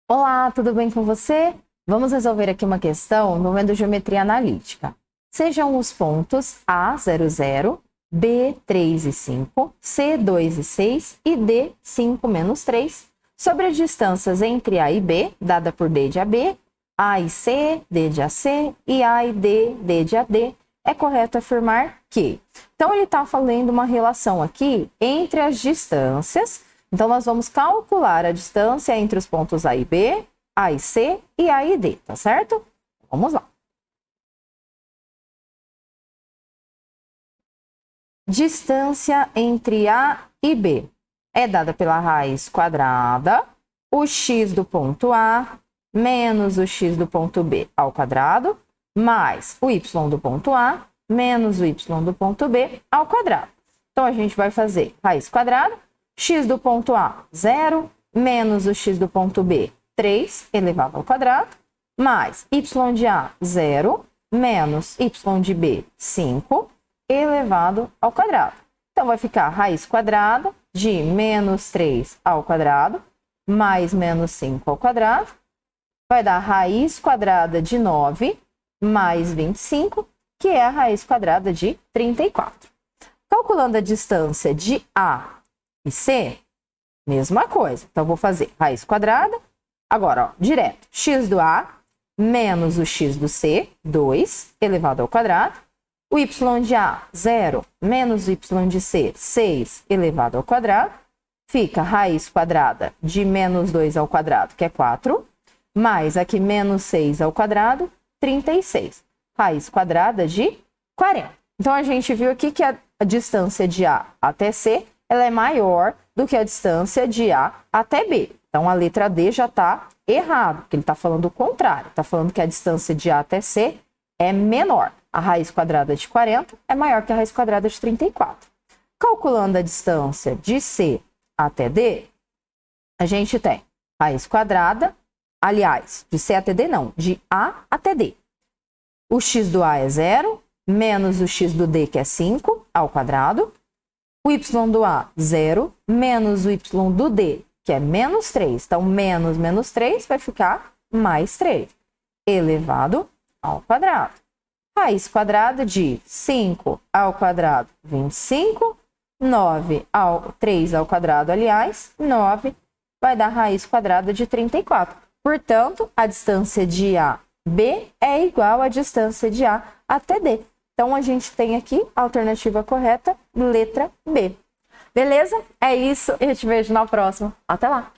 Olá, tudo bem com você? Vamos resolver aqui uma questão envolvendo geometria analítica. Sejam os pontos A, 0, 0, B, 3 e 5, C, 2 e 6 e D, 5, menos 3, sobre as distâncias entre A e B, dada por D de AB, A e C, D de AC e A e D, D de AD, é correto afirmar que... Então, ele está falando uma relação aqui entre as distâncias. Então, nós vamos calcular a distância entre os pontos A e B, A e C e A e D, tá certo? Vamos lá. Distância entre A e B é dada pela raiz quadrada, o x do ponto A, menos o x do ponto B ao quadrado, mais o y do ponto A, menos o y do ponto B ao quadrado. Então, a gente vai fazer raiz quadrada, x do ponto A, 0, menos o x do ponto B, 3, elevado ao quadrado, mais y de A, 0, menos y de B, 5, elevado ao quadrado. Então, vai ficar raiz quadrada de menos 3 ao quadrado, mais menos 5 ao quadrado, vai dar raiz quadrada de 9, mais 25, que é a raiz quadrada de 34. Calculando a distância de A e C, mesma coisa. Então, vou fazer raiz quadrada. Agora, ó, direto. X do A menos o x do C, 2, elevado ao quadrado. O y de A, 0, menos o y de C, 6, elevado ao quadrado. Fica raiz quadrada de menos 2 ao quadrado, que é 4, mais aqui menos 6 ao quadrado, 36. Raiz quadrada de 40. Então, a gente viu aqui que a distância de A até C ela é maior do que a distância de A até B. Então, a letra D já está errado, porque ele está falando o contrário. Está falando que a distância de A até C é menor. A raiz quadrada de 40 é maior que a raiz quadrada de 34. Calculando a distância de C até D, a gente tem raiz quadrada, aliás, de C até D não, de A até D. O x do A é 0, menos o x do D, que é 5, ao quadrado. O y do A, 0, menos o y do D, que é menos 3. Então, menos 3 vai ficar mais 3, elevado ao quadrado. Raiz quadrada de 5 ao quadrado, 25. 3 ao quadrado, aliás, 9, vai dar raiz quadrada de 34. Portanto, a distância de A, B é igual à distância de A até D. Então, a gente tem aqui a alternativa correta, letra B. Beleza? É isso, eu te vejo na próxima. Até lá!